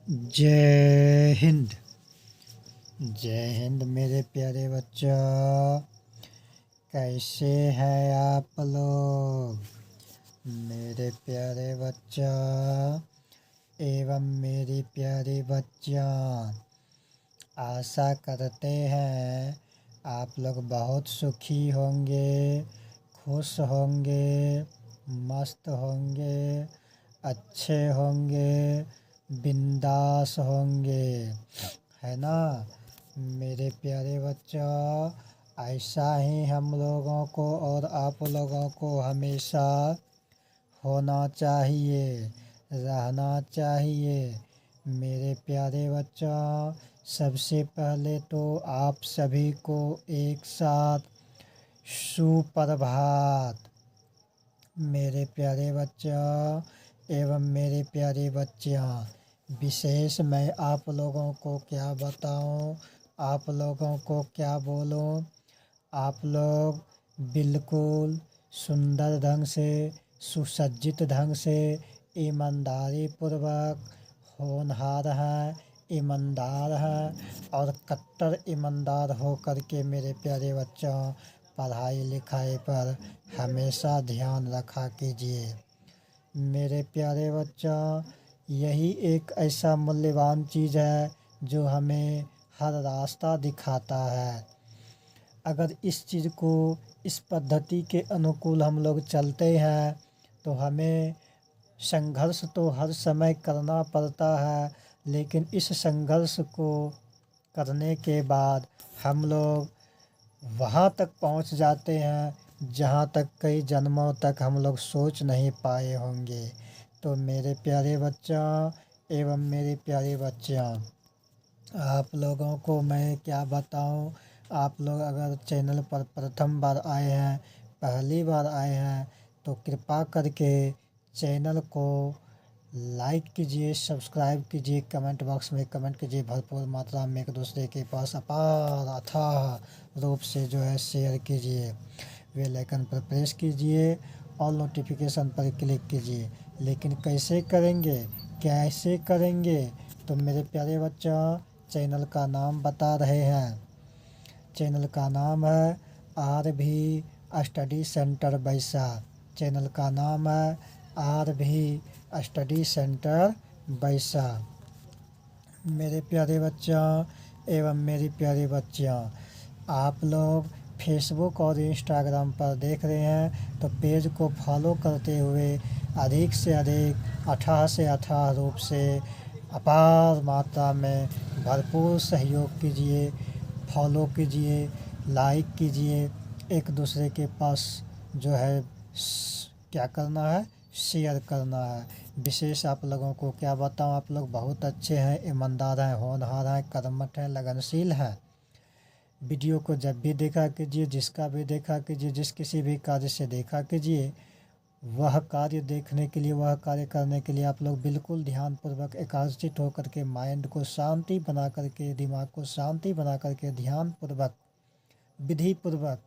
जय हिंद। जय हिंद मेरे प्यारे बच्चों, कैसे हैं आप लोग? मेरे प्यारे बच्चों एवं मेरी प्यारी बच्चियाँ, आशा करते हैं आप लोग बहुत सुखी होंगे, खुश होंगे, मस्त होंगे, अच्छे होंगे, बिंदास होंगे, है ना मेरे प्यारे बच्चों? ऐसा ही हम लोगों को और आप लोगों को हमेशा होना चाहिए, रहना चाहिए। मेरे प्यारे बच्चों, सबसे पहले तो आप सभी को एक साथ सुप्रभात। मेरे प्यारे बच्चों एवं मेरे प्यारे बच्चियाँ, विशेष मैं आप लोगों को क्या बताऊं, आप लोगों को क्या बोलूं? आप लोग बिल्कुल सुंदर ढंग से, सुसज्जित ढंग से, ईमानदारी पूर्वक होनहार हैं, ईमानदार हैं और कट्टर ईमानदार हो कर के मेरे प्यारे बच्चों पढ़ाई लिखाई पर हमेशा ध्यान रखा कीजिए। मेरे प्यारे बच्चों, यही एक ऐसा मूल्यवान चीज़ है जो हमें हर रास्ता दिखाता है। अगर इस चीज़ को, इस पद्धति के अनुकूल हम लोग चलते हैं तो हमें संघर्ष तो हर समय करना पड़ता है, लेकिन इस संघर्ष को करने के बाद हम लोग वहाँ तक पहुँच जाते हैं जहाँ तक कई जन्मों तक हम लोग सोच नहीं पाए होंगे। तो मेरे प्यारे बच्चों एवं मेरी प्यारी बच्चियाँ, आप लोगों को मैं क्या बताऊं? आप लोग अगर चैनल पर प्रथम बार आए हैं, पहली बार आए हैं, तो कृपा करके चैनल को लाइक कीजिए, सब्सक्राइब कीजिए, कमेंट बॉक्स में कमेंट कीजिए, भरपूर मात्रा में एक दूसरे के पास अपार अथाह रूप से जो है शेयर कीजिए, बेल आइकन पर प्रेस कीजिए और नोटिफिकेशन पर क्लिक कीजिए। लेकिन कैसे करेंगे, कैसे करेंगे? तो मेरे प्यारे बच्चों, चैनल का नाम बता रहे हैं। चैनल का नाम है आर भी स्टडी सेंटर बैसा। चैनल का नाम है आर भी स्टडी सेंटर बैसा। मेरे प्यारे बच्चों एवं मेरी प्यारी बच्चियाँ, आप लोग फेसबुक और इंस्टाग्राम पर देख रहे हैं तो पेज को फॉलो करते हुए अधिक से अधिक अथाह से अथाह रूप से अपार मात्रा में भरपूर सहयोग कीजिए, फॉलो कीजिए, लाइक कीजिए, एक दूसरे के पास जो है क्या करना है, शेयर करना है। विशेष आप लोगों को क्या बताऊं, आप लोग बहुत अच्छे हैं, ईमानदार हैं, होनहार हैं, कर्मठ हैं, लगनशील हैं। वीडियो को जब भी देखा कीजिए, जिसका भी देखा कीजिए, जिस किसी भी कार्य से देखा कीजिए, वह कार्य देखने के लिए, वह कार्य करने के लिए आप लोग बिल्कुल ध्यानपूर्वक एकाग्रचित होकर के, माइंड को शांति बना करके, दिमाग को शांति बना करके, ध्यानपूर्वक, विधिपूर्वक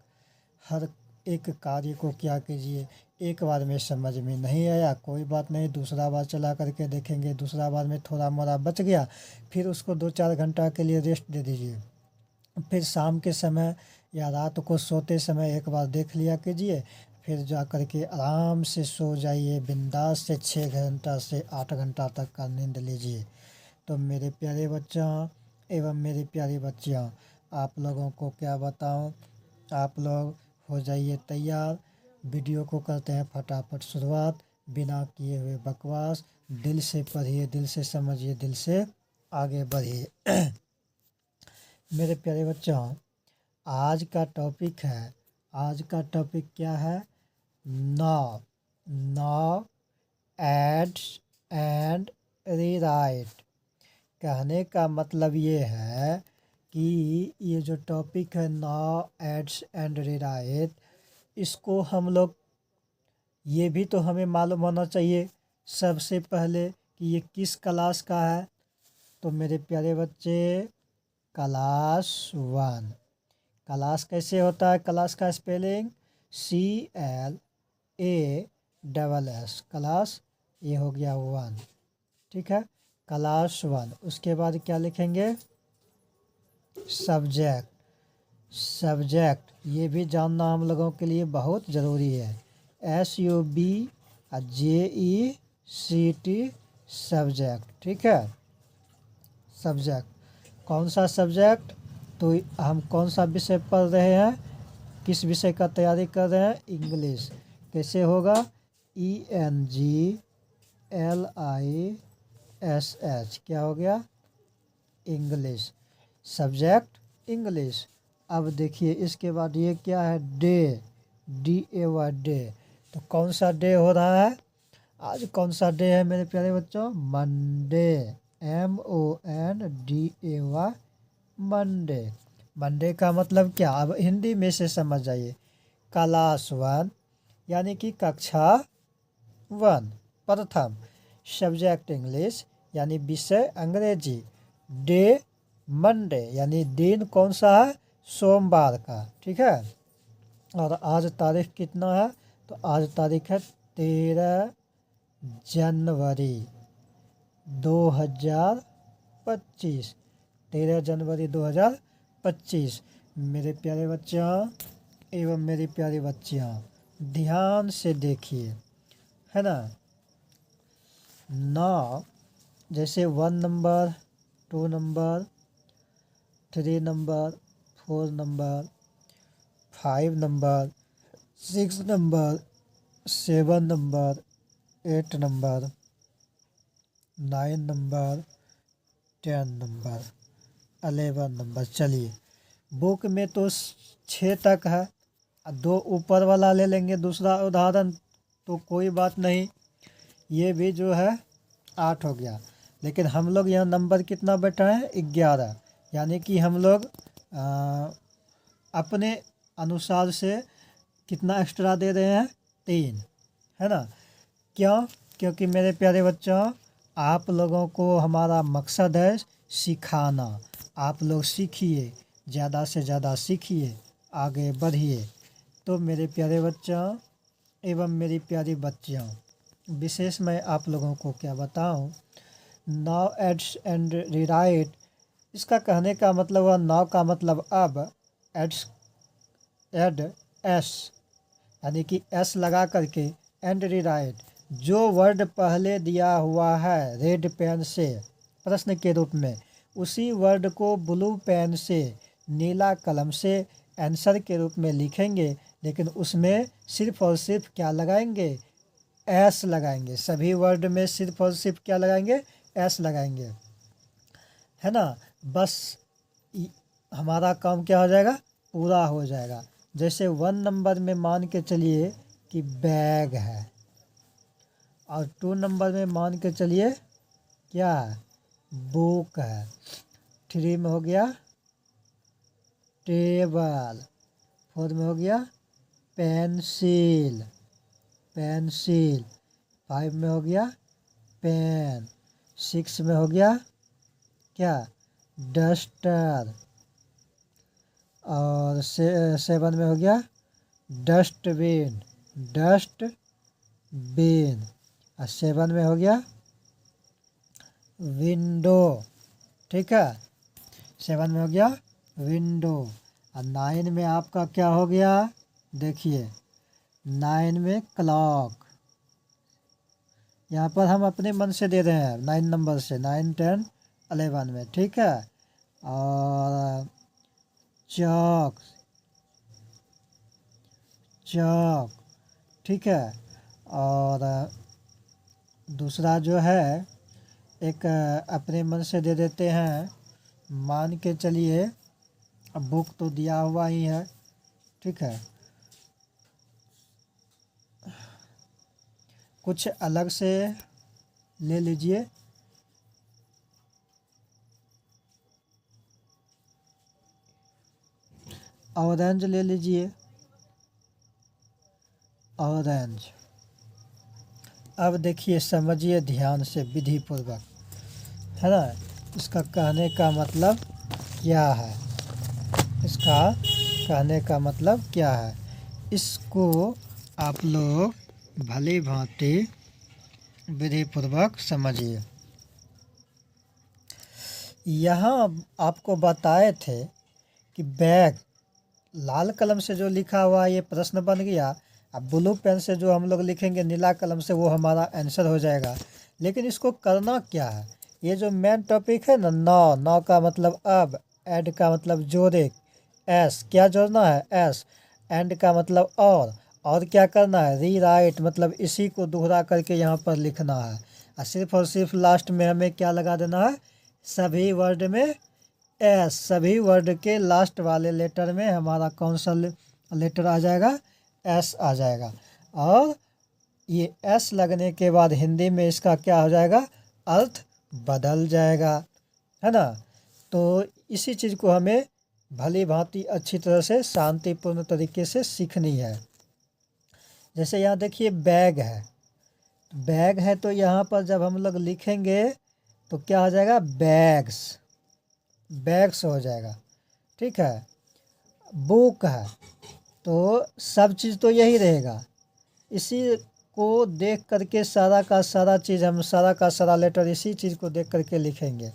हर एक कार्य को क्या कीजिए। एक बार में समझ में नहीं आया, कोई बात नहीं, दूसरा बार चला करके देखेंगे, दूसरा बार में थोड़ा मोड़ा बच गया, फिर उसको 2-4 घंटा के लिए रेस्ट दे दीजिए। फिर शाम के समय या रात को सोते समय एक बार देख लिया कीजिए, फिर जा कर के आराम से सो जाइए, बिंदास से 6 घंटा से 8 घंटा तक का नींद लीजिए। तो मेरे प्यारे बच्चों एवं मेरी प्यारी बच्चियाँ, आप लोगों को क्या बताऊँ, आप लोग हो जाइए तैयार। वीडियो को करते हैं फटाफट शुरुआत, बिना किए हुए बकवास। दिल से पढ़िए, दिल से समझिए, दिल से आगे बढ़िए। मेरे प्यारे बच्चों, आज का टॉपिक है, आज का टॉपिक क्या है? Now, now adds and rewrite. कहने का मतलब ये है कि ये जो टॉपिक है नाउ एड्स एंड रीराइट, इसको हम लोग, ये भी तो हमें मालूम होना चाहिए सबसे पहले कि ये किस क्लास का है। तो मेरे प्यारे बच्चे, क्लास 1। क्लास कैसे होता है? क्लास का स्पेलिंग CLASS, क्लास, ये हो गया 1। ठीक है, क्लास 1। उसके बाद क्या लिखेंगे? सब्जेक्ट। सब्जेक्ट ये भी जानना हम लोगों के लिए बहुत ज़रूरी है। SUBJECT subject. ठीक है, सब्जेक्ट। कौन सा सब्जेक्ट? तो हम कौन सा विषय पढ़ रहे हैं, किस विषय का तैयारी कर रहे हैं? इंग्लिश। कैसे होगा? ENGLISH। क्या हो गया? इंग्लिश। Subject English. अब देखिए इसके बाद ये क्या है? डे। DAY day. तो कौन सा डे हो रहा है आज? कौन सा डे है मेरे प्यारे बच्चों? मंडे। MONDAY Monday. मंडे का मतलब क्या? अब हिंदी में से समझ जाइए। क्लास 1 यानी कि कक्षा 1 प्रथम। सब्जेक्ट इंग्लिश यानी विषय अंग्रेजी। डे मंडे यानी दिन कौन सा है? सोमवार का। ठीक है, और आज तारीख कितना है? तो आज तारीख है 13 जनवरी 2025। 13 जनवरी 2025। मेरे प्यारे बच्चों एवं मेरी प्यारी बच्चियाँ, ध्यान से देखिए, है ना। नाउ जैसे 1 number, 2 number, 3 number, 4 number, 5 number, 6 number, 7 number, 8 number, 9 number, 10 number, 11 number. चलिए, बुक में तो 6 तक है, 2 ऊपर वाला ले लेंगे दूसरा उदाहरण तो कोई बात नहीं, ये भी जो है 8 हो गया। लेकिन हम लोग यहाँ नंबर कितना बैठा है? 11। यानी कि हम लोग अपने अनुसार से कितना एक्स्ट्रा दे रहे हैं? 3, है ना। क्यों? क्योंकि मेरे प्यारे बच्चों, आप लोगों को हमारा मकसद है सिखाना। आप लोग सीखिए, ज़्यादा से ज़्यादा सीखिए, आगे बढ़िए। तो मेरे प्यारे बच्चों एवं मेरी प्यारी बच्चियों, विशेष मैं आप लोगों को क्या बताऊं? नाउ एड्स एंड रीराइट, इसका कहने का मतलब हुआ नाउ का मतलब अब, एड्स एड एस यानी कि एस लगा करके, एंड रीराइट जो वर्ड पहले दिया हुआ है रेड पेन से प्रश्न के रूप में, उसी वर्ड को ब्लू पेन से नीला कलम से आंसर के रूप में लिखेंगे। लेकिन उसमें सिर्फ और सिर्फ क्या लगाएंगे? एस लगाएंगे। सभी वर्ड में सिर्फ और सिर्फ क्या लगाएंगे? एस लगाएंगे, है ना। बस हमारा काम क्या हो जाएगा? पूरा हो जाएगा। जैसे 1 नंबर में मान के चलिए कि बैग है, और 2 नंबर में मान के चलिए क्या है? बुक है। 3 में हो गया टेबल। 4 में हो गया पेंसिल। 5 में हो गया पेन। 6 में हो गया क्या? डस्टर। और 7 में हो गया डस्टबिन। और 7 में हो गया विंडो। ठीक है, 7 में हो गया विंडो। और 9 में आपका क्या हो गया? देखिए 9 में क्लॉक। यहाँ पर हम अपने मन से दे रहे हैं 9 नंबर से, 9, 10, 11 में। ठीक है, और चौक। ठीक है, और दूसरा जो है एक अपने मन से दे देते हैं, मान के चलिए अब बुक तो दिया हुआ ही है। ठीक है, कुछ अलग से ले लीजिए। ऑरेंज ले लीजिए, ऑरेंज। अब देखिए, समझिए ध्यान से, विधि पूर्वक, है ना। इसका कहने का मतलब क्या है? इसका कहने का मतलब क्या है? इसको आप लोग भली भांति विधि पूर्वक समझिए। यहाँ आपको बताए थे कि बैग लाल कलम से जो लिखा हुआ ये प्रश्न बन गया। अब ब्लू पेन से जो हम लोग लिखेंगे नीला कलम से वो हमारा आंसर हो जाएगा। लेकिन इसको करना क्या है, ये जो मेन टॉपिक है ना, नौ, नौ का मतलब अब, ऐड का मतलब जोड़े, एस क्या जोड़ना है एस, एंड का मतलब और क्या करना है री राइट, मतलब इसी को दोहरा करके यहाँ पर लिखना है। और सिर्फ लास्ट में हमें क्या लगा देना है, सभी वर्ड में एस, सभी वर्ड के लास्ट वाले लेटर में हमारा कौन सा लेटर आ जाएगा, एस आ जाएगा। और ये एस लगने के बाद हिंदी में इसका क्या हो जाएगा, अर्थ बदल जाएगा, है ना। तो इसी चीज़ को हमें भली भांति अच्छी तरह से शांतिपूर्ण तरीके से सीखनी है। जैसे यहाँ देखिए बैग है, बैग है तो यहाँ पर जब हम लोग लिखेंगे तो क्या हो जाएगा, बैग्स, बैग्स हो जाएगा, ठीक है। बुक है तो सब चीज़ तो यही रहेगा, इसी को देख करके सारा का सारा चीज़ हम सारा का सारा लेटर इसी चीज़ को देख करके लिखेंगे।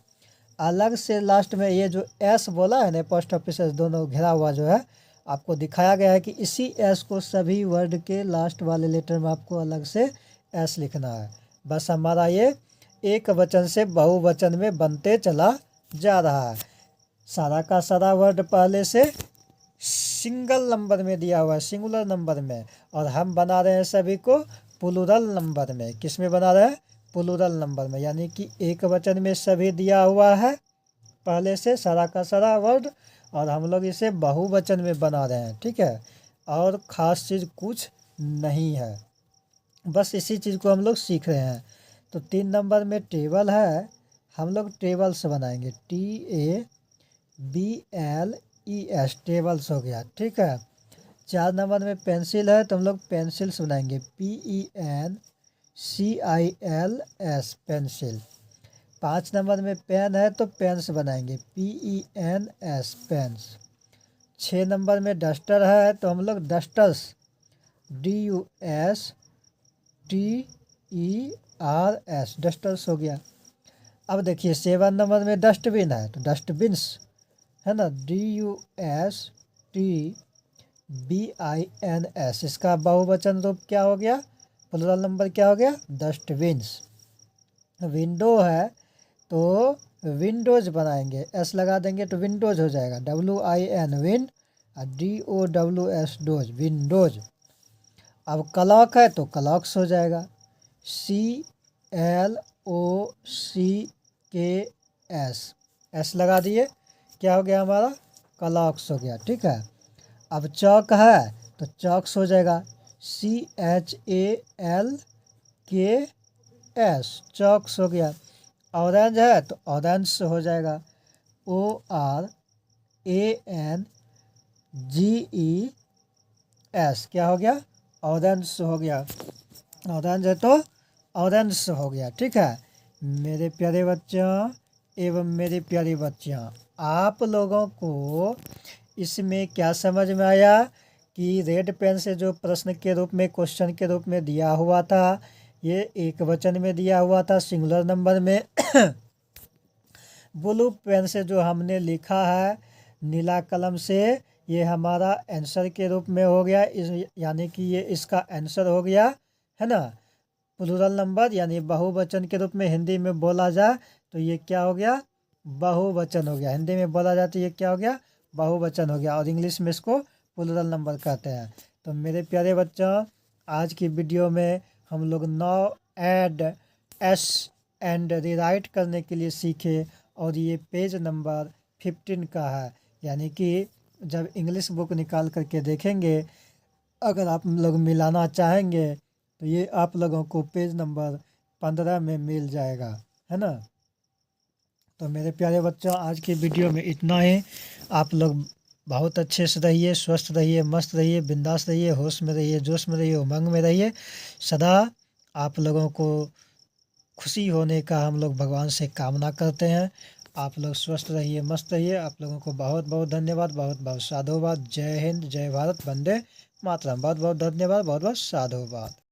अलग से लास्ट में ये जो एस बोला है ना, पोस्ट ऑफिस दोनों घिरा हुआ जो है, आपको दिखाया गया है कि इसी एस को सभी वर्ड के लास्ट वाले लेटर में आपको अलग से एस लिखना है। बस हमारा ये एक वचन से बहुवचन में बनते चला जा रहा है। सारा का सारा वर्ड पहले से सिंगल नंबर में दिया हुआ है, सिंगुलर नंबर में, और हम बना रहे हैं सभी को प्लूरल नंबर में। किस में बना रहे हैं, प्लूरल नंबर में, यानी कि एक वचन में सभी दिया हुआ है पहले से सारा का सारा वर्ड, और हम लोग इसे बहुवचन में बना रहे हैं, ठीक है। और ख़ास चीज़ कुछ नहीं है, बस इसी चीज़ को हम लोग सीख रहे हैं। तो 3 नंबर में टेबल है, हम लोग टेबल से बनाएंगे, TABLES, टेबल्स हो गया, ठीक है। 4 नंबर में पेंसिल है तो हम लोग पेंसिल्स बनाएंगे, PENCILS, पेंसिल। 5 नंबर में पेन है तो पेन्स बनाएंगे, PENS, पेन्स। 6 नंबर में डस्टर है तो हम लोग डस्टर्स, DUSTERS, डस्टर्स हो गया। अब देखिए 7 नंबर में डस्टबिन है तो डस्टबिन्स, है ना, DUSTBINS, इसका बहुवचन रूप क्या हो गया, प्लुरल नंबर क्या हो गया, डस्टबिन्स। विंडो है तो विंडोज बनाएंगे, एस लगा देंगे तो विंडोज हो जाएगा, WIN, विन, और DOWS, डोज, विंडोज। अब क्लॉक है तो क्लॉक्स हो जाएगा, CLOCKS, एस लगा दिए, क्या हो गया हमारा, क्लॉक्स हो गया, ठीक है। अब चौक है तो चॉक्स हो जाएगा, CHALKS, चॉक्स हो गया। ऑरेंज है तो ऑरेंज हो जाएगा, ORANGES, क्या हो गया, ऑरेंज हो गया, ऑरेंज है तो ऑरेंज हो गया, ठीक है। मेरे प्यारे बच्चों एवं मेरी प्यारी बच्चियाँ, आप लोगों को इसमें क्या समझ में आया कि रेड पेन से जो प्रश्न के रूप में, क्वेश्चन के रूप में दिया हुआ था, ये एक वचन में दिया हुआ था सिंगुलर नंबर में। ब्लू पेन से जो हमने लिखा है नीला कलम से, ये हमारा आंसर के रूप में हो गया, यानी कि ये इसका आंसर हो गया, है ना। प्लुरल नंबर यानी बहुवचन के रूप में हिंदी में बोला जाए तो ये क्या हो गया, बहुवचन हो गया, हिंदी में बोला जाए तो ये क्या हो गया, बहुवचन हो गया, और इंग्लिश में इसको प्लुरल नंबर कहते हैं। तो मेरे प्यारे बच्चों, आज की वीडियो में हम लोग now, add, S and rewrite करने के लिए सीखे, और ये पेज नंबर 15 का है, यानी कि जब इंग्लिश बुक निकाल करके देखेंगे, अगर आप लोग मिलाना चाहेंगे तो ये आप लोगों को पेज नंबर 15 में मिल जाएगा, है ना। तो मेरे प्यारे बच्चों, आज की वीडियो में इतना ही। आप लोग बहुत अच्छे से रहिए, स्वस्थ रहिए, मस्त रहिए, बिंदास रहिए, होश में रहिए, जोश में रहिए, उमंग में रहिए। सदा आप लोगों को खुशी होने का हम लोग भगवान से कामना करते हैं। आप लोग स्वस्थ रहिए, मस्त रहिए। आप लोगों को बहुत बहुत धन्यवाद, बहुत बहुत साधुवाद। जय हिंद, जय भारत, वंदे मातरम। बहुत बहुत धन्यवाद, बहुत बहुत साधुवाद।